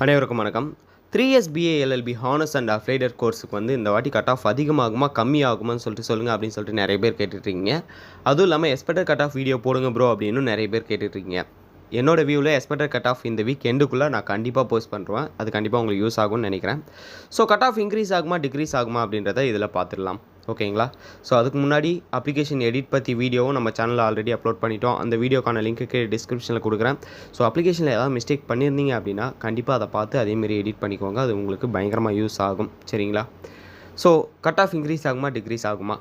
அனைவருக்கும் வணக்கம். 3 BA LLB honours and அஃப்ளைடட் கோர்ஸுக்கு வந்து இந்த வாட்டி கட் ஆஃப் அதிகமாகுமா கம்மியாகுமான்னு சொல்லுங்கள் அப்படின்னு சொல்லிட்டு நிறைய பேர் கேட்டுட்ருக்கீங்க. அதுவும் இல்லாமல் எக்ஸ்பெக்டட் கட் ஆஃப் வீடியோ போடுங்க ப்ரோ அப்படின்னு நிறைய பேர் கேட்டுட்ருக்கீங்க. என்னோட வியூவில் எக்ஸ்பெக்டட் கட் ஆஃப் இந்த வீக் எண்டுக்குள்ளே நான் கண்டிப்பாக போஸ்ட் பண்ணுறேன். அது கண்டிப்பாக உங்களுக்கு யூஸ் ஆகும்னு நினைக்கிறேன். ஸோ கட் ஆஃப் இன்க்ரீஸ் ஆகுமா டிக்ரீஸ் ஆகுமா அப்படின்றத இதில் பார்த்துடலாம். ஓகேங்களா? ஸோ அதுக்கு முன்னாடி அப்ளிகேஷன் எடிட் பற்றி வீடியோவும் நம்ம சேனலில் ஆல்ரெடி அப்லோட் பண்ணிட்டோம். அந்த வீடியோக்கான லிங்க்கு டிஸ்கிரிப்ஷனில் கொடுக்குறேன். ஸோ அப்ளிகேஷனில் ஏதாவது மிஸ்டேக் பண்ணியிருந்தீங்க அப்படின்னா கண்டிப்பாக அதை பார்த்து அதேமாரி எடிட் பண்ணிக்கோங்க. அது உங்களுக்கு பயங்கரமாக யூஸ் ஆகும். சரிங்களா? ஸோ கட் ஆஃப் இன்க்ரீஸ் ஆகுமா டிக்ரீஸ் ஆகுமா?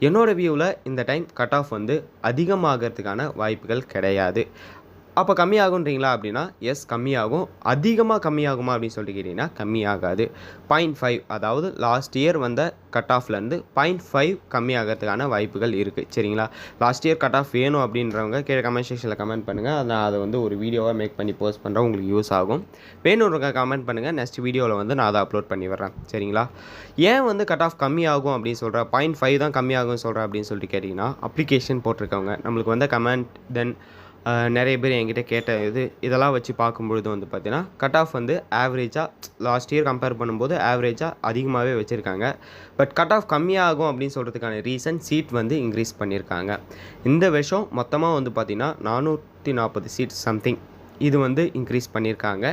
என்னோடய வியூவில் இந்த டைம் கட் ஆஃப் வந்து அதிகமாகிறதுக்கான வாய்ப்புகள் கிடையாது. அப்போ கம்மியாகுன்றீங்களா அப்படின்னா எஸ் கம்மியாகும். அதிகமாக கம்மியாகுமா அப்படின்னு சொல்லிட்டு கேட்டிங்கன்னா கம்மியாகாது. 0.5 அதாவது லாஸ்ட் இயர் வந்த கட் ஆஃப்லேருந்து 0.5 கம்மியாகிறதுக்கான வாய்ப்புகள் இருக்குது. சரிங்களா? லாஸ்ட் இயர் கட் ஆஃப் வேணும் அப்படின்றவங்க கீழே கமெண்ட் செக்ஷனில் கமெண்ட் பண்ணுங்கள். நான் அதை வந்து ஒரு வீடியோவாக மேக் பண்ணி போஸ்ட் பண்ணுறேன். உங்களுக்கு யூஸ் ஆகும். வேணுன்றவங்க கமெண்ட் பண்ணுங்கள். நெக்ஸ்ட் வீடியோவில் வந்து நான் அதை அப்லோட் பண்ணி வர்றேன். சரிங்களா? ஏன் வந்து கட் ஆஃப் கம்மியாகும் அப்படின்னு சொல்கிறேன், 0.5 தான் கம்மியாகும் சொல்கிறேன் அப்படின்னு சொல்லிட்டு கேட்டிங்கன்னா அப்ளிகேஷன் போட்டிருக்கவங்க நம்மளுக்கு வந்த கமெண்ட் தென் நிறைய பேர் என்கிட்ட கேட்ட இதெல்லாம் வச்சு பார்க்கும்பொழுது வந்து பார்த்தீங்கன்னா கட் ஆஃப் வந்து ஆவரேஜாக லாஸ்ட் இயர் கம்பேர் பண்ணும்போது ஆவரேஜாக அதிகமாகவே வச்சுருக்காங்க. பட் கட் ஆஃப் கம்மியாகும் அப்படின்னு சொல்கிறதுக்கான ரீசன் சீட் வந்து இன்க்ரீஸ் பண்ணியிருக்காங்க. இந்த வருஷம் மொத்தமாக வந்து பார்த்திங்கன்னா 440 சீட் சம்திங் இது வந்து இன்க்ரீஸ் பண்ணியிருக்காங்க.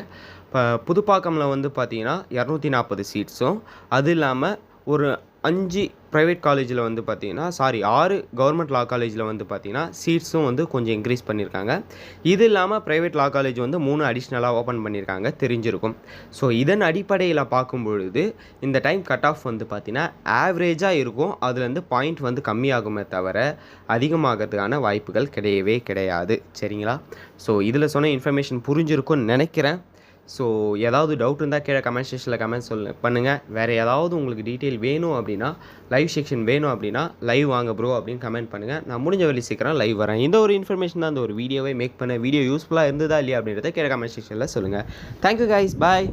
இப்போ புதுப்பாக்கமில் வந்து பார்த்திங்கன்னா 240 சீட்ஸும், அது இல்லாமல் ஒரு 5 ப்ரைவேட் காலேஜில் வந்து பார்த்திங்கன்னா 6 கவர்மெண்ட் லா காலேஜில் வந்து பார்த்திங்கன்னா சீட்ஸும் வந்து கொஞ்சம் இன்க்ரீஸ் பண்ணியிருக்காங்க. இது இல்லாமல் ப்ரைவேட் லா காலேஜ் வந்து 3 அடிஷ்னலாக ஓப்பன் பண்ணியிருக்காங்க, தெரிஞ்சிருக்கும். ஸோ இதன் அடிப்படையில் பார்க்கும்பொழுது இந்த டைம் கட் ஆஃப் வந்து பார்த்திங்கன்னா ஆவரேஜாக இருக்கும். அதுலேருந்து பாயிண்ட் வந்து கம்மியாகுமே தவிர அதிகமாகிறதுக்கான வாய்ப்புகள் கிடையவே கிடையாது. சரிங்களா? ஸோ இதில் சொன்ன இன்ஃபர்மேஷன் புரிஞ்சிருக்கும்னு நினைக்கிறேன். ஸோ ஏதாவது டவுட் இருந்தால் கீழே கமெண்ட் செக்ஷனில் கமெண்ட் பண்ணுங்கள். வேறு ஏதாவது உங்களுக்கு டீட்டெயில் வேணும் அப்படின்னா, லைவ் செக்ஷன் வேணும் அப்படின்னா லைவ் வாங்க ப்ரோ அப்படின்னு கமெண்ட் பண்ணுங்கள். நான் முடிஞ்ச வழி சீக்கிரம் லைவ் வரேன். இந்த ஒரு இன்ஃபர்மேஷன் தான் அந்த ஒரு வீடியோவை மேக் பண்ண. வீடியோ யூஸ்ஃபுல்லாக இருந்ததா இல்லையா அப்படின்றத கீழே கமெண்ட் செக்ஷனில் சொல்லுங்கள். தேங்க்யூ கைஸ், பாய்.